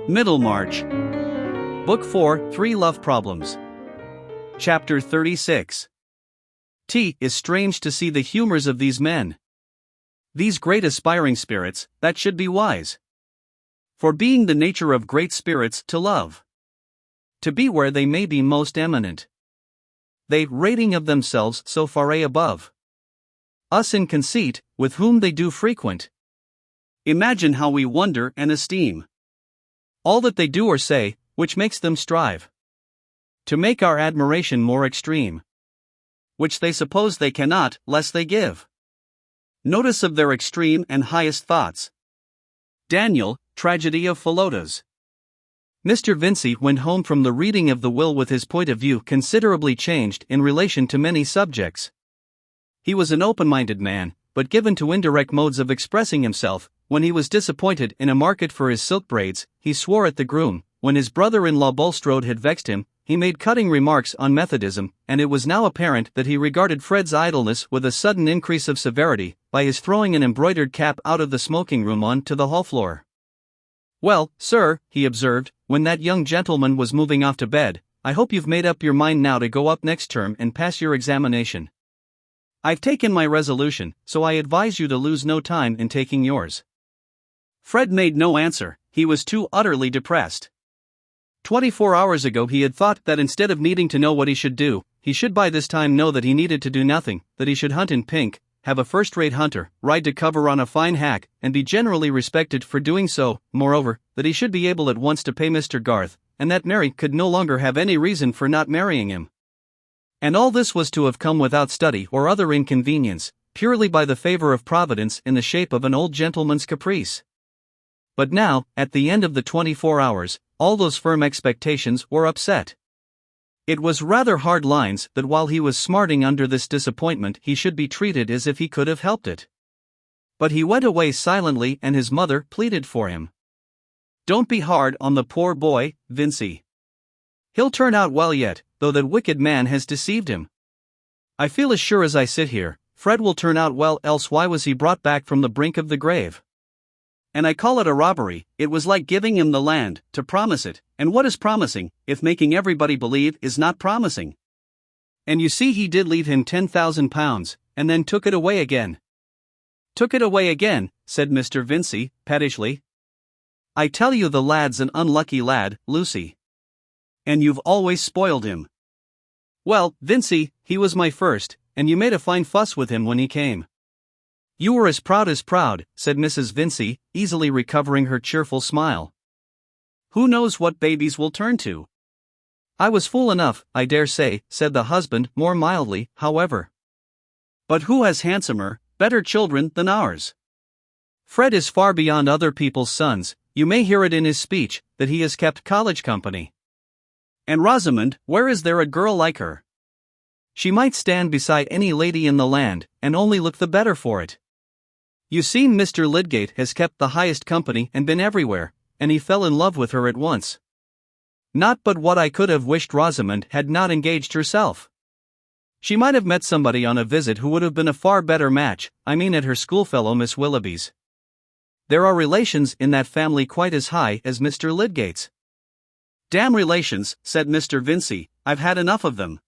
Middlemarch. Book 4, 3 Love Problems. Chapter 36. Is strange to see the humors of these men. These great aspiring spirits, that should be wise. For being the nature of great spirits to love. To be where they may be most eminent. They, rating of themselves so far above us in conceit, with whom they do frequent. Imagine how we wonder and esteem all that they do or say, which makes them strive to make our admiration more extreme, which they suppose they cannot, lest they give notice of their extreme and highest thoughts. Daniel, Tragedy of Philotas. Mr. Vincey went home from the reading of the will with his point of view considerably changed in relation to many subjects. He was an open-minded man, but given to indirect modes of expressing himself. When he was disappointed in a market for his silk braids, he swore at the groom. When his brother-in-law Bulstrode had vexed him, he made cutting remarks on Methodism, and it was now apparent that he regarded Fred's idleness with a sudden increase of severity, by his throwing an embroidered cap out of the smoking-room on to the hall floor. "Well, sir," he observed, when that young gentleman was moving off to bed, "I hope you've made up your mind now to go up next term and pass your examination. I've taken my resolution, so I advise you to lose no time in taking yours." Fred made no answer. He was too utterly depressed. 24 hours ago he had thought that instead of needing to know what he should do, he should by this time know that he needed to do nothing, that he should hunt in pink, have a first-rate hunter, ride to cover on a fine hack, and be generally respected for doing so, moreover, that he should be able at once to pay Mr. Garth, and that Mary could no longer have any reason for not marrying him. And all this was to have come without study or other inconvenience, purely by the favor of Providence in the shape of an old gentleman's caprice. But now, at the end of the 24 hours, all those firm expectations were upset. It was rather hard lines that while he was smarting under this disappointment he should be treated as if he could have helped it. But he went away silently and his mother pleaded for him. "Don't be hard on the poor boy, Vincey. He'll turn out well yet, though that wicked man has deceived him. I feel as sure as I sit here, Fred will turn out well, else why was he brought back from the brink of the grave? And I call it a robbery. It was like giving him the land, to promise it, and what is promising, if making everybody believe is not promising? And you see he did leave him £10,000, and then took it away again." "Took it away again," said Mr. Vincey, pettishly. "I tell you the lad's an unlucky lad, Lucy. And you've always spoiled him." "Well, Vincey, he was my first, and you made a fine fuss with him when he came." "You were as proud," said Mrs. Vincey, easily recovering her cheerful smile. "Who knows what babies will turn to?" "I was fool enough, I dare say," said the husband, more mildly, however. "But who has handsomer, better children than ours? Fred is far beyond other people's sons. You may hear it in his speech, that he has kept college company. And Rosamond, where is there a girl like her? She might stand beside any lady in the land, and only look the better for it. You see, Mr. Lydgate has kept the highest company and been everywhere, and he fell in love with her at once. Not but what I could have wished Rosamond had not engaged herself. She might have met somebody on a visit who would have been a far better match, I mean at her schoolfellow Miss Willoughby's. There are relations in that family quite as high as Mr. Lydgate's." "Damn relations," said Mr. Vincey, "I've had enough of them.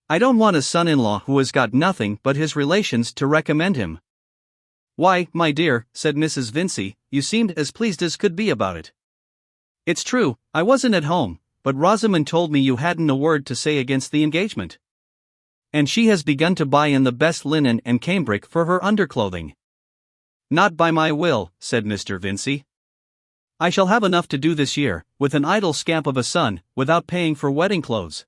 I don't want a son-in-law who has got nothing but his relations to recommend him." "Why, my dear," said Mrs. Vincey, "you seemed as pleased as could be about it." "It's true, I wasn't at home, but Rosamond told me you hadn't a word to say against the engagement. And she has begun to buy in the best linen and cambric for her underclothing." "Not by my will," said Mr. Vincey. "I shall have enough to do this year, with an idle scamp of a son, without paying for wedding clothes.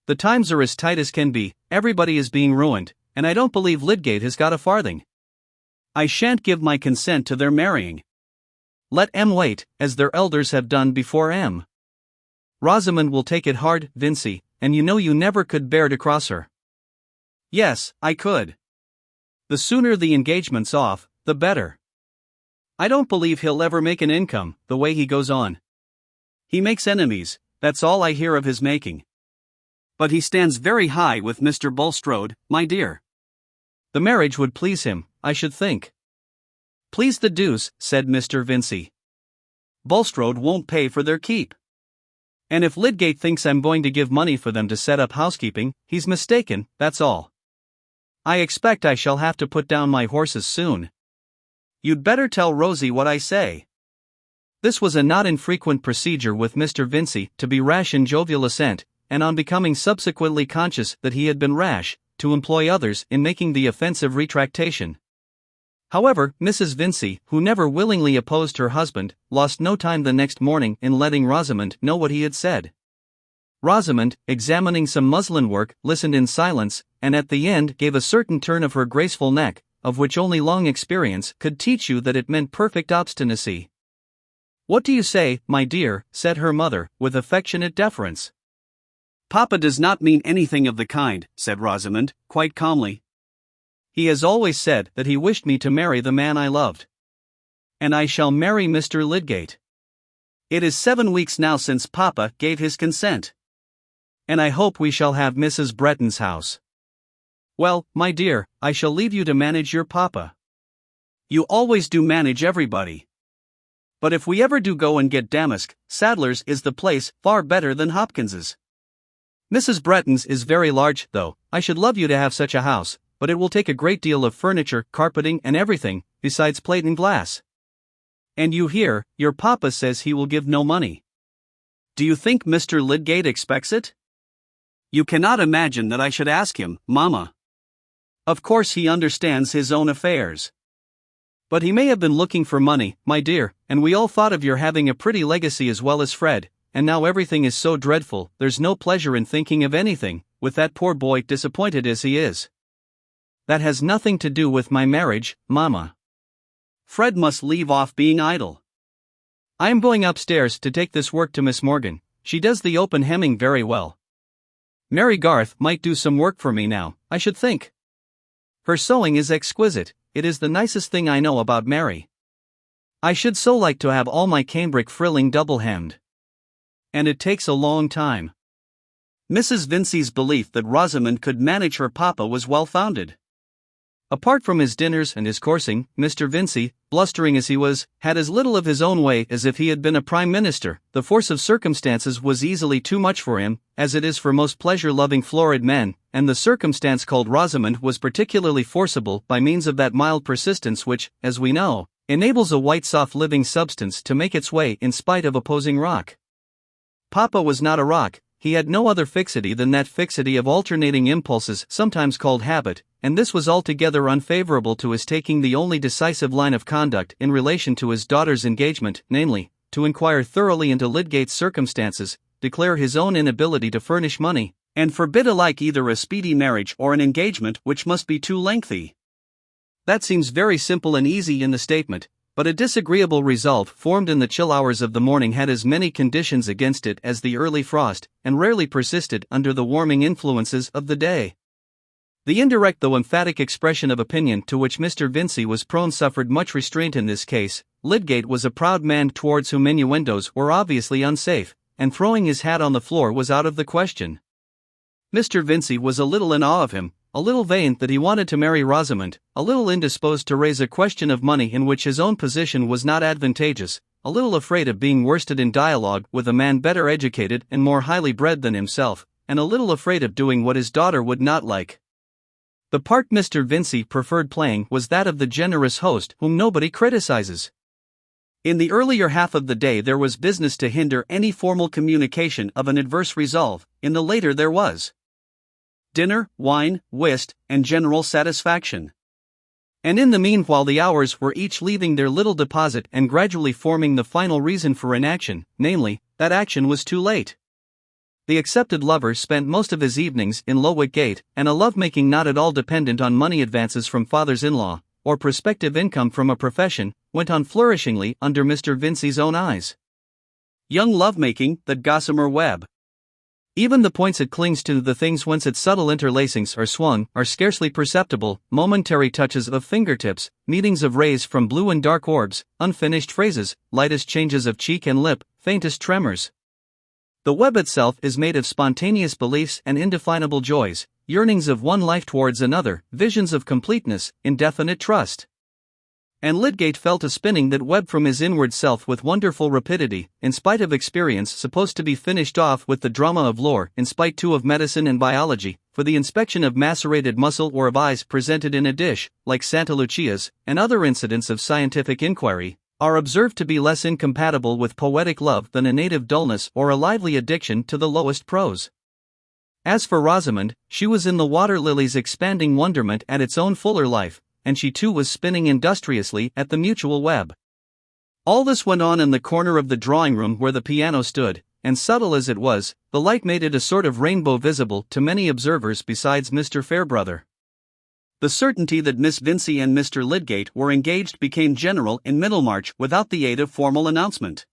The times are as tight as can be, everybody is being ruined, and I don't believe Lydgate has got a farthing. I shan't give my consent to their marrying. Let M wait, as their elders have done before M. Rosamond will take it hard, Vincey, and you know you never could bear to cross her." "Yes, I could. The sooner the engagement's off, the better. I don't believe he'll ever make an income, the way he goes on. He makes enemies, that's all I hear of his making. But he stands very high with Mr. Bulstrode, my dear. The marriage would please him, I should think." "Please the deuce," said Mr. Vincey. Bulstrode won't pay for their keep. And if Lydgate thinks I'm going to give money for them to set up housekeeping, he's mistaken, that's all. I expect I shall have to put down my horses soon. You'd better tell Rosie what I say." This was a not infrequent procedure with Mr. Vincey, to be rash in jovial assent, and on becoming subsequently conscious that he had been rash, to employ others in making the offensive retractation. However, Mrs. Vincey, who never willingly opposed her husband, lost no time the next morning in letting Rosamond know what he had said. Rosamond, examining some muslin work, listened in silence, and at the end gave a certain turn of her graceful neck, of which only long experience could teach you that it meant perfect obstinacy. "What do you say, my dear?" said her mother, with affectionate deference. "Papa does not mean anything of the kind," said Rosamond, quite calmly. "He has always said that he wished me to marry the man I loved. And I shall marry Mr. Lydgate. It is 7 weeks now since Papa gave his consent. And I hope we shall have Mrs. Bretton's house. Well, my dear, I shall leave you to manage your papa. You always do manage everybody. But if we ever do go and get damask, Sadler's is the place, far better than Hopkins's. Mrs. Bretton's is very large, though. I should love you to have such a house, but it will take a great deal of furniture, carpeting, and everything, besides plate and glass. And you hear, your papa says he will give no money. Do you think Mr. Lydgate expects it? You cannot imagine that I should ask him, Mamma. Of course he understands his own affairs. But he may have been looking for money, my dear, and we all thought of your having a pretty legacy as well as Fred, and now everything is so dreadful, there's no pleasure in thinking of anything, with that poor boy disappointed as he is. That has nothing to do with my marriage, Mamma. Fred must leave off being idle. I am going upstairs to take this work to Miss Morgan. She does the open hemming very well. Mary Garth might do some work for me now, I should think. Her sewing is exquisite. It is the nicest thing I know about Mary. I should so like to have all my cambric frilling double-hemmed. And it takes a long time." Mrs. Vincey's belief that Rosamond could manage her papa was well-founded. Apart from his dinners and his coursing, Mr. Vincey, blustering as he was, had as little of his own way as if he had been a prime minister. The force of circumstances was easily too much for him, as it is for most pleasure-loving florid men, and the circumstance called Rosamond was particularly forcible by means of that mild persistence which, as we know, enables a white soft living substance to make its way in spite of opposing rock. Papa was not a rock. He had no other fixity than that fixity of alternating impulses sometimes called habit, and this was altogether unfavorable to his taking the only decisive line of conduct in relation to his daughter's engagement, namely, to inquire thoroughly into Lydgate's circumstances, declare his own inability to furnish money, and forbid alike either a speedy marriage or an engagement which must be too lengthy. That seems very simple and easy in the statement, but a disagreeable resolve formed in the chill hours of the morning had as many conditions against it as the early frost, and rarely persisted under the warming influences of the day. The indirect though emphatic expression of opinion to which Mr. Vincey was prone suffered much restraint in this case. Lydgate was a proud man towards whom innuendos were obviously unsafe, and throwing his hat on the floor was out of the question. Mr. Vincey was a little in awe of him, a little vain that he wanted to marry Rosamond, a little indisposed to raise a question of money in which his own position was not advantageous, a little afraid of being worsted in dialogue with a man better educated and more highly bred than himself, and a little afraid of doing what his daughter would not like. The part Mr. Vincey preferred playing was that of the generous host whom nobody criticizes. In the earlier half of the day there was business to hinder any formal communication of an adverse resolve, in the later there was dinner, wine, whist, and general satisfaction. And in the meanwhile the hours were each leaving their little deposit and gradually forming the final reason for inaction, namely, that action was too late. The accepted lover spent most of his evenings in Lowick Gate, and a love-making not at all dependent on money advances from fathers-in-law, or prospective income from a profession, went on flourishingly under Mr. Vincey's own eyes. Young love-making, that gossamer web. Even the points it clings to, the things whence its subtle interlacings are swung, are scarcely perceptible, momentary touches of fingertips, meetings of rays from blue and dark orbs, unfinished phrases, lightest changes of cheek and lip, faintest tremors. The web itself is made of spontaneous beliefs and indefinable joys, yearnings of one life towards another, visions of completeness, indefinite trust. And Lydgate fell to spinning that web from his inward self with wonderful rapidity, in spite of experience supposed to be finished off with the drama of lore, in spite too of medicine and biology, for the inspection of macerated muscle or of eyes presented in a dish, like Santa Lucia's, and other incidents of scientific inquiry, are observed to be less incompatible with poetic love than a native dullness or a lively addiction to the lowest prose. As for Rosamond, she was in the water lily's expanding wonderment at its own fuller life, and she too was spinning industriously at the mutual web. All this went on in the corner of the drawing-room where the piano stood, and subtle as it was, the light made it a sort of rainbow visible to many observers besides Mr. Fairbrother. The certainty that Miss Vincey and Mr. Lydgate were engaged became general in Middlemarch without the aid of formal announcement.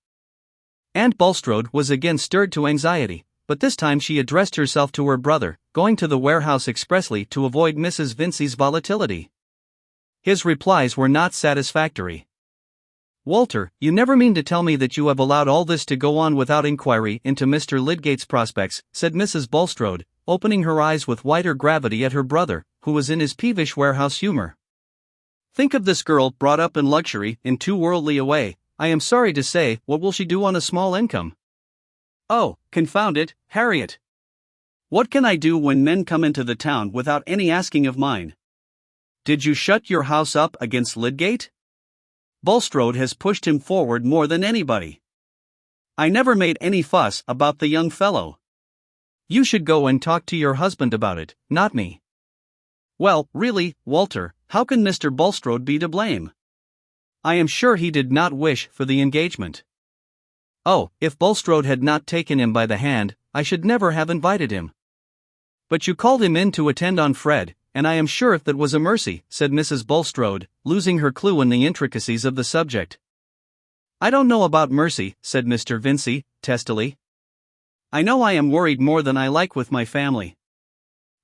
Aunt Bulstrode was again stirred to anxiety, but this time she addressed herself to her brother, going to the warehouse expressly to avoid Mrs. Vincey's volatility. His replies were not satisfactory. "Walter, you never mean to tell me that you have allowed all this to go on without inquiry into Mr. Lydgate's prospects," said Mrs. Bulstrode, opening her eyes with wider gravity at her brother, who was in his peevish warehouse humor. "Think of this girl brought up in luxury, in too worldly a way. I am sorry to say, what will she do on a small income? Oh, confound it, Harriet! What can I do when men come into the town without any asking of mine? Did you shut your house up against Lydgate? Bulstrode has pushed him forward more than anybody. I never made any fuss about the young fellow. You should go and talk to your husband about it, not me." "Well, really, Walter, how can Mr. Bulstrode be to blame? I am sure he did not wish for the engagement. Oh, if Bulstrode had not taken him by the hand, I should never have invited him." "But you called him in to attend on Fred, and I am sure that was a mercy," said Mrs. Bulstrode, losing her clue in the intricacies of the subject. "I don't know about mercy," said Mr. Vincey, testily. "I know I am worried more than I like with my family.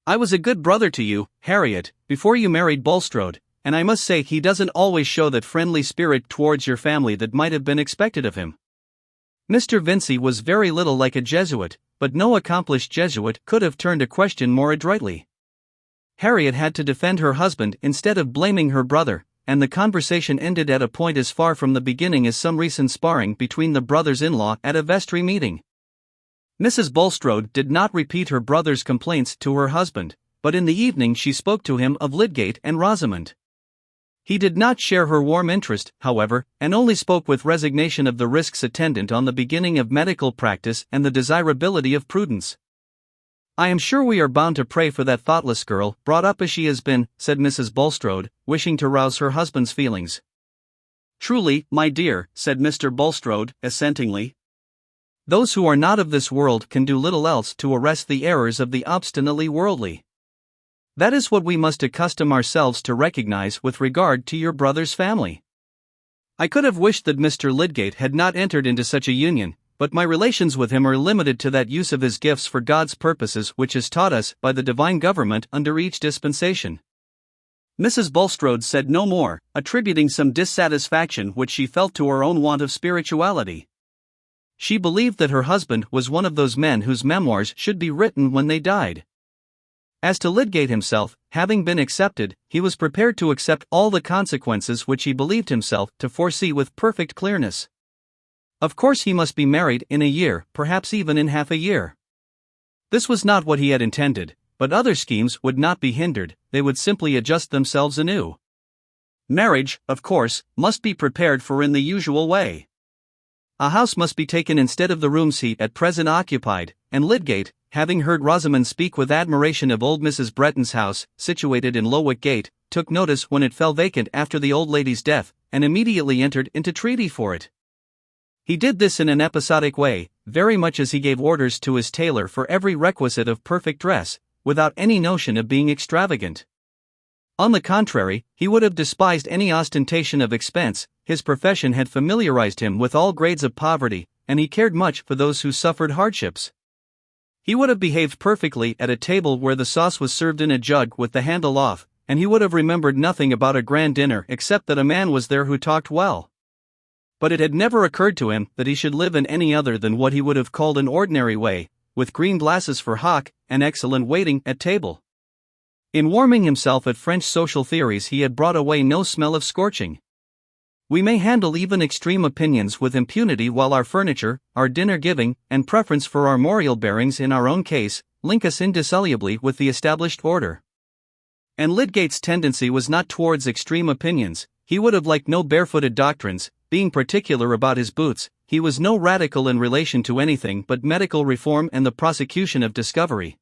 I was a good brother to you, Harriet, before you married Bulstrode, and I must say he doesn't always show that friendly spirit towards your family that might have been expected of him." Mr. Vincey was very little like a Jesuit, but no accomplished Jesuit could have turned a question more adroitly. Harriet had to defend her husband instead of blaming her brother, and the conversation ended at a point as far from the beginning as some recent sparring between the brothers-in-law at a vestry meeting. Mrs. Bulstrode did not repeat her brother's complaints to her husband, but in the evening she spoke to him of Lydgate and Rosamond. He did not share her warm interest, however, and only spoke with resignation of the risks attendant on the beginning of medical practice and the desirability of prudence. "I am sure we are bound to pray for that thoughtless girl, brought up as she has been," said Mrs. Bulstrode, wishing to rouse her husband's feelings. "Truly, my dear," said Mr. Bulstrode, assentingly. "Those who are not of this world can do little else to arrest the errors of the obstinately worldly. That is what we must accustom ourselves to recognize with regard to your brother's family. I could have wished that Mr. Lydgate had not entered into such a union, but my relations with him are limited to that use of his gifts for God's purposes which is taught us by the divine government under each dispensation." Mrs. Bulstrode said no more, attributing some dissatisfaction which she felt to her own want of spirituality. She believed that her husband was one of those men whose memoirs should be written when they died. As to Lydgate himself, having been accepted, he was prepared to accept all the consequences which he believed himself to foresee with perfect clearness. Of course he must be married in a year, perhaps even in half a year. This was not what he had intended, but other schemes would not be hindered, they would simply adjust themselves anew. Marriage, of course, must be prepared for in the usual way. A house must be taken instead of the rooms he at present occupied, and Lydgate, having heard Rosamond speak with admiration of old Mrs. Bretton's house, situated in Lowick Gate, took notice when it fell vacant after the old lady's death, and immediately entered into treaty for it. He did this in an episodic way, very much as he gave orders to his tailor for every requisite of perfect dress, without any notion of being extravagant. On the contrary, he would have despised any ostentation of expense. His profession had familiarized him with all grades of poverty, and he cared much for those who suffered hardships. He would have behaved perfectly at a table where the sauce was served in a jug with the handle off, and he would have remembered nothing about a grand dinner except that a man was there who talked well. But it had never occurred to him that he should live in any other than what he would have called an ordinary way, with green glasses for hock, and excellent waiting at table. In warming himself at French social theories he had brought away no smell of scorching. We may handle even extreme opinions with impunity, while our furniture, our dinner-giving, and preference for armorial bearings in our own case link us indissolubly with the established order. And Lydgate's tendency was not towards extreme opinions. He would have liked no barefooted doctrines, being particular about his boots. He was no radical in relation to anything but medical reform and the prosecution of discovery.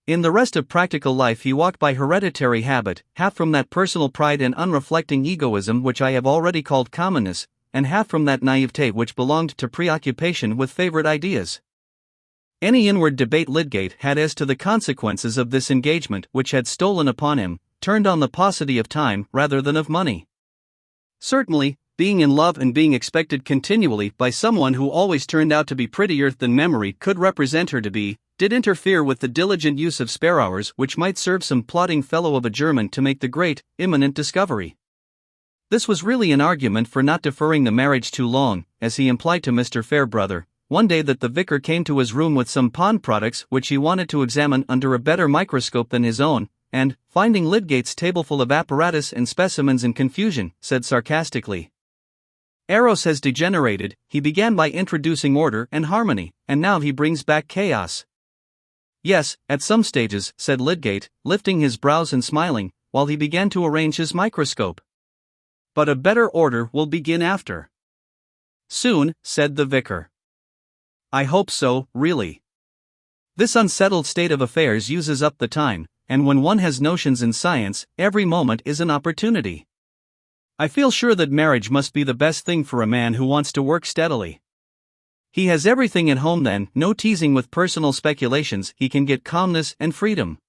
In the rest of practical life he walked by hereditary habit, half from that personal pride and unreflecting egoism which I have already called commonness, and half from that naivete which belonged to preoccupation with favorite ideas. Any inward debate Lydgate had as to the consequences of this engagement which had stolen upon him, turned on the paucity of time rather than of money. Certainly, being in love and being expected continually by someone who always turned out to be prettier than memory could represent her to be, did interfere with the diligent use of spare hours which might serve some plodding fellow of a German to make the great, imminent discovery. This was really an argument for not deferring the marriage too long, as he implied to Mr. Fairbrother, one day that the vicar came to his room with some pawn products which he wanted to examine under a better microscope than his own, and, finding Lydgate's tableful of apparatus and specimens in confusion, said sarcastically, "Eros has degenerated. He began by introducing order and harmony, and now he brings back chaos." "Yes, at some stages," said Lydgate, lifting his brows and smiling, while he began to arrange his microscope. "But a better order will begin after." "Soon," said the vicar. "I hope so, really. This unsettled state of affairs uses up the time, and when one has notions in science, every moment is an opportunity. I feel sure that marriage must be the best thing for a man who wants to work steadily. He has everything at home then, no teasing with personal speculations, he can get calmness and freedom."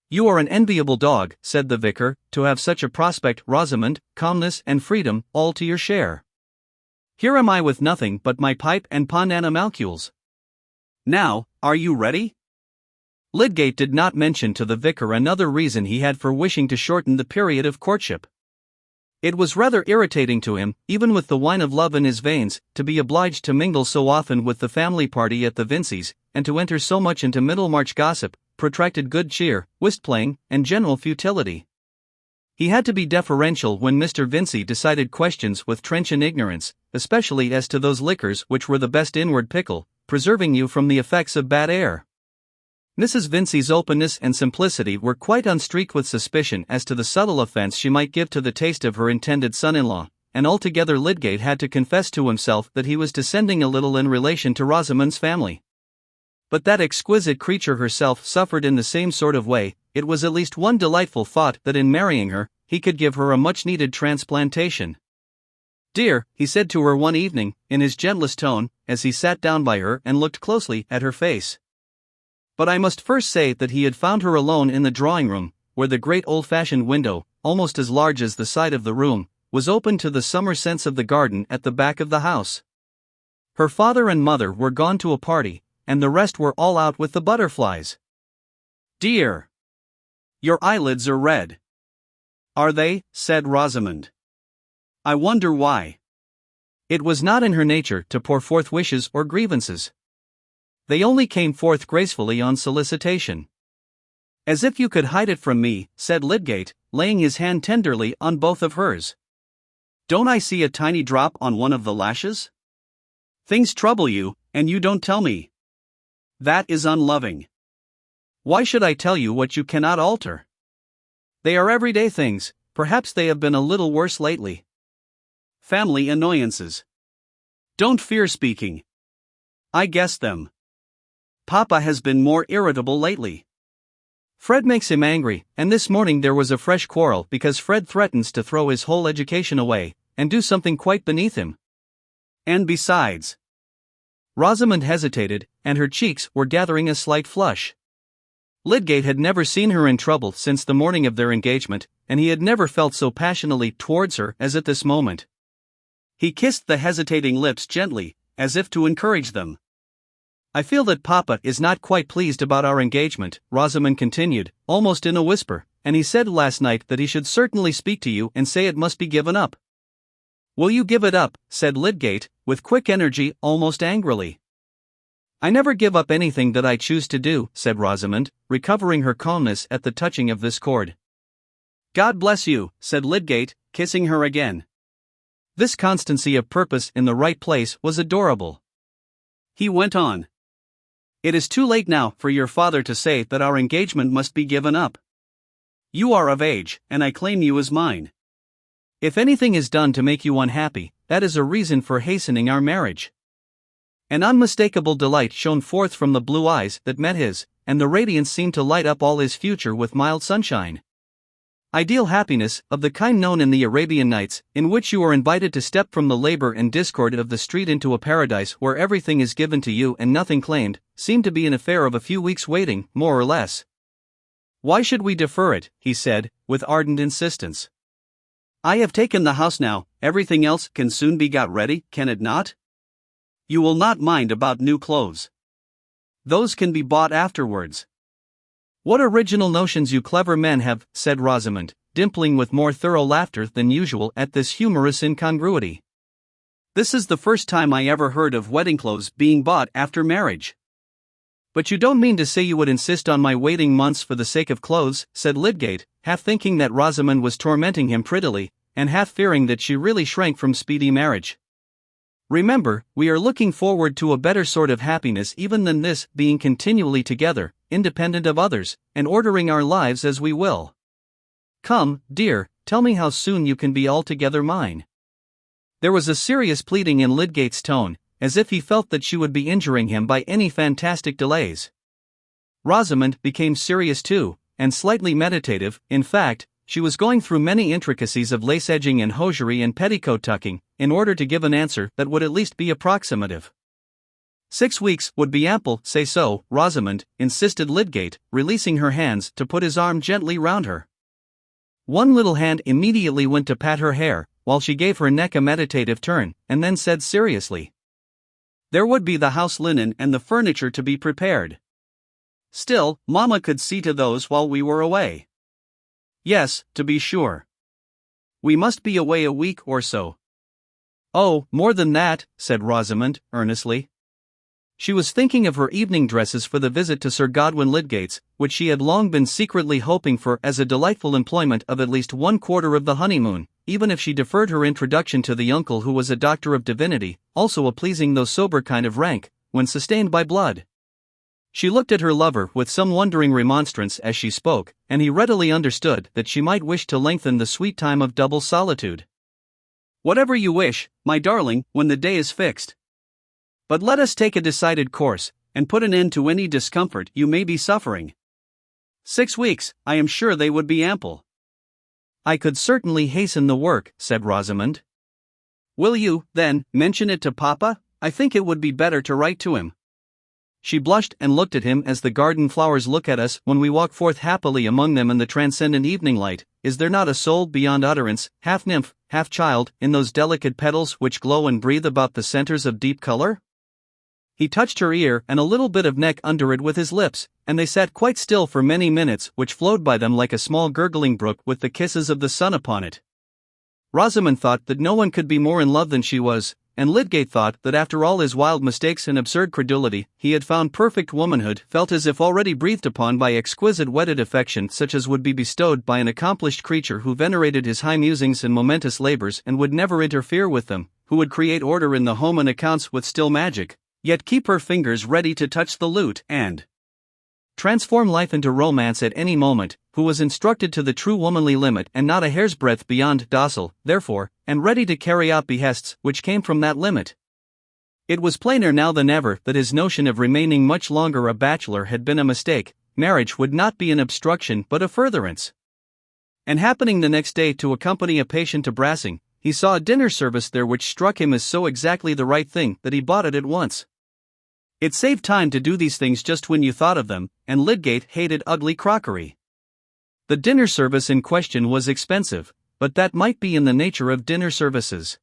"You are an enviable dog," said the vicar, "to have such a prospect, Rosamond, calmness and freedom, all to your share. Here am I with nothing but my pipe and pond animalcules. Now, are you ready?" Lydgate did not mention to the vicar another reason he had for wishing to shorten the period of courtship. It was rather irritating to him, even with the wine of love in his veins, to be obliged to mingle so often with the family party at the Vinceys, and to enter so much into Middlemarch gossip, protracted good cheer, whist-playing, and general futility. He had to be deferential when Mr. Vincey decided questions with trenchant ignorance, especially as to those liquors which were the best inward pickle, preserving you from the effects of bad air. Mrs. Vincey's openness and simplicity were quite unstreaked with suspicion as to the subtle offense she might give to the taste of her intended son-in-law, and altogether Lydgate had to confess to himself that he was descending a little in relation to Rosamond's family. But that exquisite creature herself suffered in the same sort of way. It was at least one delightful thought that in marrying her, he could give her a much-needed transplantation. "Dear," he said to her one evening, in his gentlest tone, as he sat down by her and looked closely at her face. But I must first say that he had found her alone in the drawing-room, where the great old-fashioned window, almost as large as the side of the room, was open to the summer scents of the garden at the back of the house. Her father and mother were gone to a party, and the rest were all out with the butterflies. "Dear! Your eyelids are red." "Are they?" said Rosamond. "I wonder why." It was not in her nature to pour forth wishes or grievances. They only came forth gracefully on solicitation. "As if you could hide it from me," said Lydgate, laying his hand tenderly on both of hers. "Don't I see a tiny drop on one of the lashes? Things trouble you, and you don't tell me. That is unloving. Why should I tell you what you cannot alter? They are everyday things, perhaps they have been a little worse lately. Family annoyances. Don't fear speaking. I guess them. Papa has been more irritable lately. Fred makes him angry, and this morning there was a fresh quarrel because Fred threatens to throw his whole education away, and do something quite beneath him. And besides..." Rosamond hesitated, and her cheeks were gathering a slight flush. Lydgate had never seen her in trouble since the morning of their engagement, and he had never felt so passionately towards her as at this moment. He kissed the hesitating lips gently, as if to encourage them. "I feel that Papa is not quite pleased about our engagement," Rosamond continued, almost in a whisper, "and he said last night that he should certainly speak to you and say it must be given up." "Will you give it up?" said Lydgate, with quick energy, almost angrily. "I never give up anything that I choose to do," said Rosamond, recovering her calmness at the touching of this chord. "God bless you," said Lydgate, kissing her again. This constancy of purpose in the right place was adorable. He went on. It is too late now for your father to say that our engagement must be given up. You are of age, and I claim you as mine. If anything is done to make you unhappy, that is a reason for hastening our marriage. An unmistakable delight shone forth from the blue eyes that met his, and the radiance seemed to light up all his future with mild sunshine. Ideal happiness, of the kind known in the Arabian Nights, in which you are invited to step from the labor and discord of the street into a paradise where everything is given to you and nothing claimed, seemed to be an affair of a few weeks' waiting, more or less. Why should we defer it, he said, with ardent insistence. I have taken the house now, everything else can soon be got ready, can it not? You will not mind about new clothes. Those can be bought afterwards. What original notions you clever men have, said Rosamond, dimpling with more thorough laughter than usual at this humorous incongruity. This is the first time I ever heard of wedding clothes being bought after marriage. But you don't mean to say you would insist on my waiting months for the sake of clothes, said Lydgate, half thinking that Rosamond was tormenting him prettily, and half fearing that she really shrank from speedy marriage. Remember, we are looking forward to a better sort of happiness even than this, being continually together, independent of others, and ordering our lives as we will. Come, dear, tell me how soon you can be altogether mine. There was a serious pleading in Lydgate's tone, as if he felt that she would be injuring him by any fantastic delays. Rosamond became serious too, and slightly meditative. In fact, she was going through many intricacies of lace edging and hosiery and petticoat tucking, in order to give an answer that would at least be approximative. 6 weeks would be ample, say so, Rosamond, insisted Lydgate, releasing her hands to put his arm gently round her. One little hand immediately went to pat her hair, while she gave her neck a meditative turn, and then said seriously. There would be the house linen and the furniture to be prepared. Still, Mamma could see to those while we were away. Yes, to be sure. We must be away a week or so. Oh, more than that, said Rosamond, earnestly. She was thinking of her evening dresses for the visit to Sir Godwin Lydgate's, which she had long been secretly hoping for as a delightful employment of at least 1/4 of the honeymoon, even if she deferred her introduction to the uncle who was a doctor of divinity, also a pleasing though sober kind of rank, when sustained by blood. She looked at her lover with some wondering remonstrance as she spoke, and he readily understood that she might wish to lengthen the sweet time of double solitude. Whatever you wish, my darling, when the day is fixed. But let us take a decided course, and put an end to any discomfort you may be suffering. 6 weeks, I am sure they would be ample. I could certainly hasten the work, said Rosamond. Will you, then, mention it to Papa? I think it would be better to write to him. She blushed and looked at him as the garden flowers look at us when we walk forth happily among them in the transcendent evening light. Is there not a soul beyond utterance, half nymph, half child, in those delicate petals which glow and breathe about the centers of deep color? He touched her ear and a little bit of neck under it with his lips, and they sat quite still for many minutes, which flowed by them like a small gurgling brook with the kisses of the sun upon it. Rosamond thought that no one could be more in love than she was, and Lydgate thought that after all his wild mistakes and absurd credulity, he had found perfect womanhood, felt as if already breathed upon by exquisite wedded affection such as would be bestowed by an accomplished creature who venerated his high musings and momentous labors and would never interfere with them, who would create order in the home and accounts with still magic, yet keep her fingers ready to touch the lute and transform life into romance at any moment, who was instructed to the true womanly limit and not a hair's breadth beyond, docile, therefore, and ready to carry out behests which came from that limit. It was plainer now than ever that his notion of remaining much longer a bachelor had been a mistake. Marriage would not be an obstruction but a furtherance. And happening the next day to accompany a patient to Brassing, he saw a dinner service there which struck him as so exactly the right thing that he bought it at once. It saved time to do these things just when you thought of them, and Lydgate hated ugly crockery. The dinner service in question was expensive, but that might be in the nature of dinner services.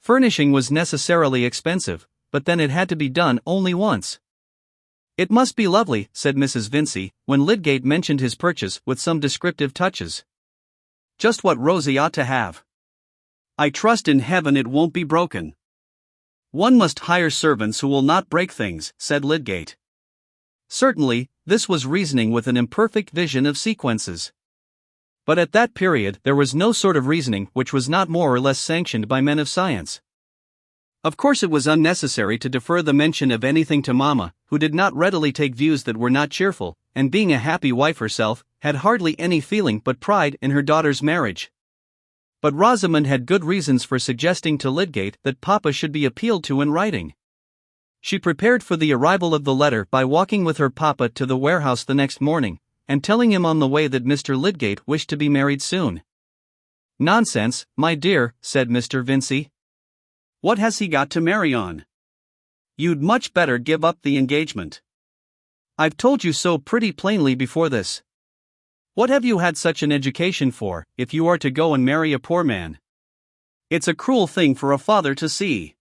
Furnishing was necessarily expensive, but then it had to be done only once. It must be lovely, said Mrs. Vincey, when Lydgate mentioned his purchase with some descriptive touches. Just what Rosie ought to have. I trust in heaven it won't be broken. One must hire servants who will not break things, said Lydgate. Certainly, this was reasoning with an imperfect vision of sequences. But at that period there was no sort of reasoning which was not more or less sanctioned by men of science. Of course it was unnecessary to defer the mention of anything to Mama, who did not readily take views that were not cheerful, and being a happy wife herself, had hardly any feeling but pride in her daughter's marriage. But Rosamond had good reasons for suggesting to Lydgate that Papa should be appealed to in writing. She prepared for the arrival of the letter by walking with her Papa to the warehouse the next morning, and telling him on the way that Mr. Lydgate wished to be married soon. "Nonsense, my dear," said Mr. Vincey. "What has he got to marry on? You'd much better give up the engagement. I've told you so pretty plainly before this. What have you had such an education for, if you are to go and marry a poor man? It's a cruel thing for a father to see.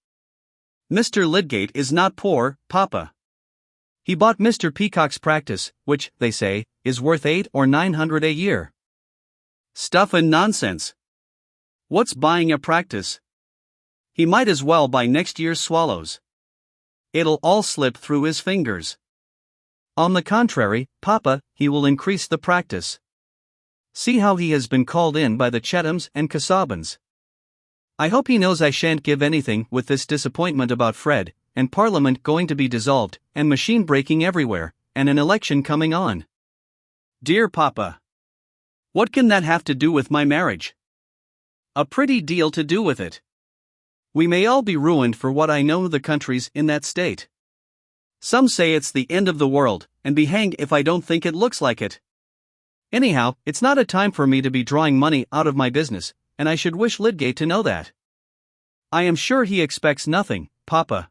Mr. Lydgate is not poor, Papa. He bought Mr. Peacock's practice, which, they say, is worth 800 or 900 a year." "Stuff and nonsense. What's buying a practice? He might as well buy next year's swallows. It'll all slip through his fingers." "On the contrary, Papa, he will increase the practice. See how he has been called in by the Chethams and Casaubons. I hope he knows I shan't give anything with this disappointment about Fred, and Parliament going to be dissolved, and machine breaking everywhere, and an election coming on." "Dear Papa! What can that have to do with my marriage?" "A pretty deal to do with it. We may all be ruined for what I know the country's in that state. Some say it's the end of the world, and be hanged if I don't think it looks like it. Anyhow, it's not a time for me to be drawing money out of my business, and I should wish Lydgate to know that. I am sure he expects nothing, Papa.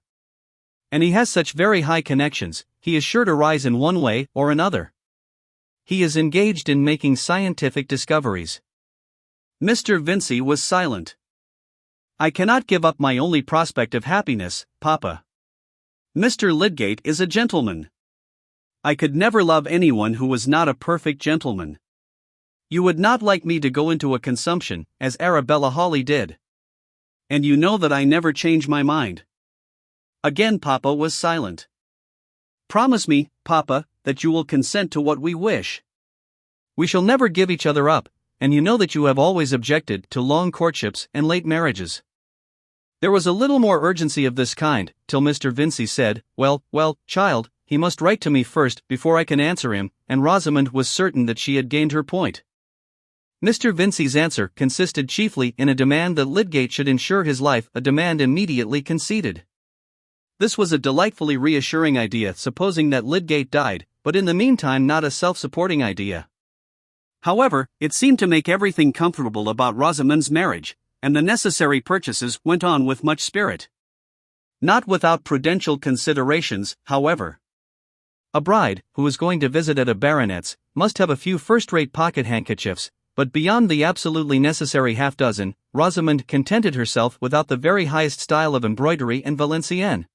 And he has such very high connections, he is sure to rise in one way or another. He is engaged in making scientific discoveries." Mr. Vincey was silent. "I cannot give up my only prospect of happiness, Papa. Mr. Lydgate is a gentleman. I could never love anyone who was not a perfect gentleman. You would not like me to go into a consumption, as Arabella Hawley did. And you know that I never change my mind." Again Papa was silent. "Promise me, Papa, that you will consent to what we wish. We shall never give each other up, and you know that you have always objected to long courtships and late marriages." There was a little more urgency of this kind, till Mr. Vincey said, well, child, he must write to me first before I can answer him, and Rosamond was certain that she had gained her point. Mr. Vincey's answer consisted chiefly in a demand that Lydgate should insure his life, a demand immediately conceded. This was a delightfully reassuring idea, supposing that Lydgate died, but in the meantime not a self-supporting idea. However, it seemed to make everything comfortable about Rosamond's marriage, and the necessary purchases went on with much spirit. Not without prudential considerations, however. A bride, who was going to visit at a baronet's, must have a few first-rate pocket-handkerchiefs, but beyond the absolutely necessary half-dozen, Rosamond contented herself without the very highest style of embroidery and Valenciennes.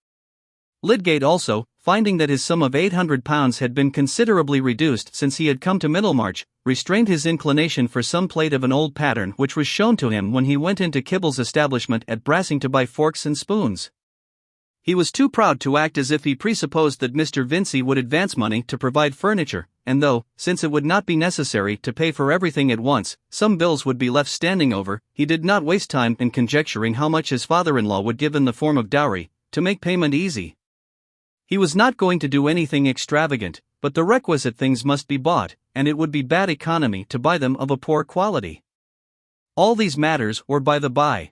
Lydgate also, finding that his sum of £800 had been considerably reduced since he had come to Middlemarch, restrained his inclination for some plate of an old pattern which was shown to him when he went into Kibble's establishment at Brassing to buy forks and spoons. He was too proud to act as if he presupposed that Mr. Vincey would advance money to provide furniture, and though, since it would not be necessary to pay for everything at once, some bills would be left standing over, he did not waste time in conjecturing how much his father-in-law would give in the form of dowry, to make payment easy. He was not going to do anything extravagant, but the requisite things must be bought, and it would be bad economy to buy them of a poor quality. All these matters were by the by.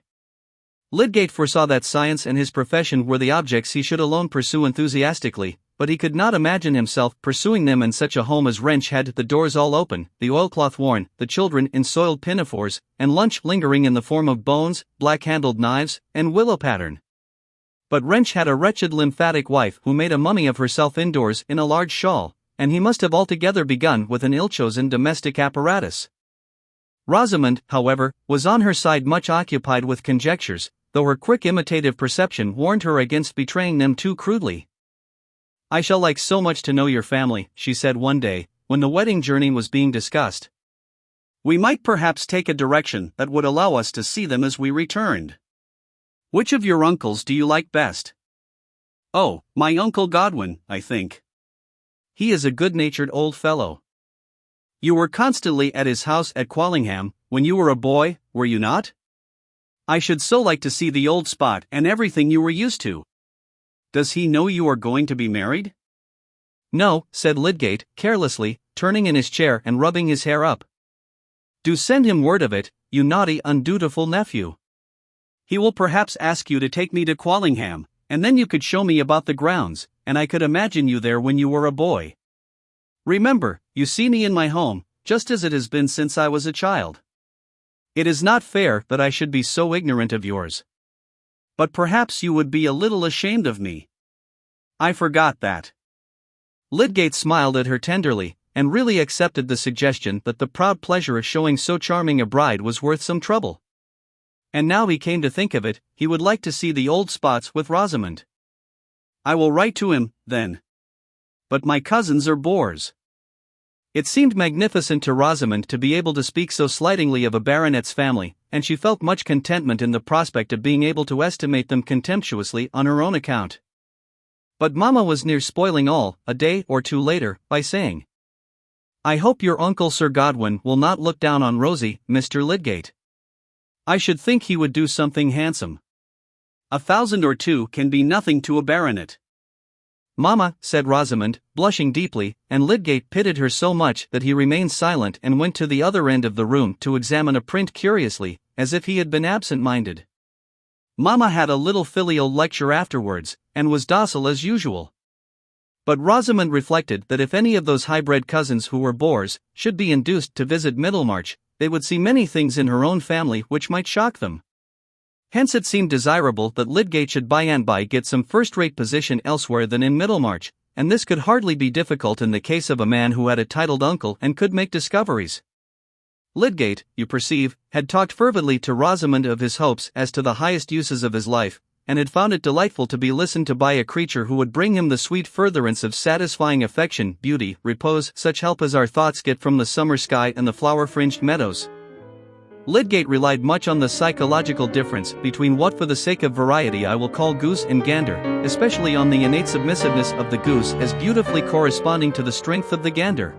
Lydgate foresaw that science and his profession were the objects he should alone pursue enthusiastically, but he could not imagine himself pursuing them in such a home as Wrench had, the doors all open, the oilcloth worn, the children in soiled pinafores, and lunch lingering in the form of bones, black-handled knives, and willow pattern. But Wrench had a wretched lymphatic wife who made a mummy of herself indoors in a large shawl, and he must have altogether begun with an ill-chosen domestic apparatus. Rosamond, however, was on her side much occupied with conjectures, though her quick imitative perception warned her against betraying them too crudely. "I shall like so much to know your family," she said one day, when the wedding journey was being discussed. "We might perhaps take a direction that would allow us to see them as we returned. Which of your uncles do you like best?" "Oh, my Uncle Godwin, I think. He is a good-natured old fellow." You were constantly at his house at Quallingham, when you were a boy, were you not? I should so like to see the old spot and everything you were used to. Does he know you are going to be married? No, said Lydgate, carelessly, turning in his chair and rubbing his hair up. Do send him word of it, you naughty, undutiful nephew. He will perhaps ask you to take me to Quallingham, and then you could show me about the grounds, and I could imagine you there when you were a boy. Remember, you see me in my home, just as it has been since I was a child. It is not fair that I should be so ignorant of yours. But perhaps you would be a little ashamed of me. I forgot that. Lydgate smiled at her tenderly, and really accepted the suggestion that the proud pleasure of showing so charming a bride was worth some trouble. And now he came to think of it, he would like to see the old spots with Rosamond. I will write to him, then. But my cousins are bores. It seemed magnificent to Rosamond to be able to speak so slightingly of a baronet's family, and she felt much contentment in the prospect of being able to estimate them contemptuously on her own account. But Mamma was near spoiling all, a day or two later, by saying, I hope your uncle Sir Godwin will not look down on Rosie, Mr. Lydgate. I should think he would do something handsome. 1,000 or 2 can be nothing to a baronet. Mamma, said Rosamond, blushing deeply, and Lydgate pitied her so much that he remained silent and went to the other end of the room to examine a print curiously, as if he had been absent-minded. Mamma had a little filial lecture afterwards, and was docile as usual. But Rosamond reflected that if any of those high-bred cousins who were bores should be induced to visit Middlemarch, they would see many things in her own family which might shock them. Hence it seemed desirable that Lydgate should by and by get some first-rate position elsewhere than in Middlemarch, and this could hardly be difficult in the case of a man who had a titled uncle and could make discoveries. Lydgate, you perceive, had talked fervidly to Rosamond of his hopes as to the highest uses of his life, and had found it delightful to be listened to by a creature who would bring him the sweet furtherance of satisfying affection, beauty, repose, such help as our thoughts get from the summer sky and the flower-fringed meadows. Lydgate relied much on the psychological difference between what for the sake of variety I will call goose and gander, especially on the innate submissiveness of the goose as beautifully corresponding to the strength of the gander.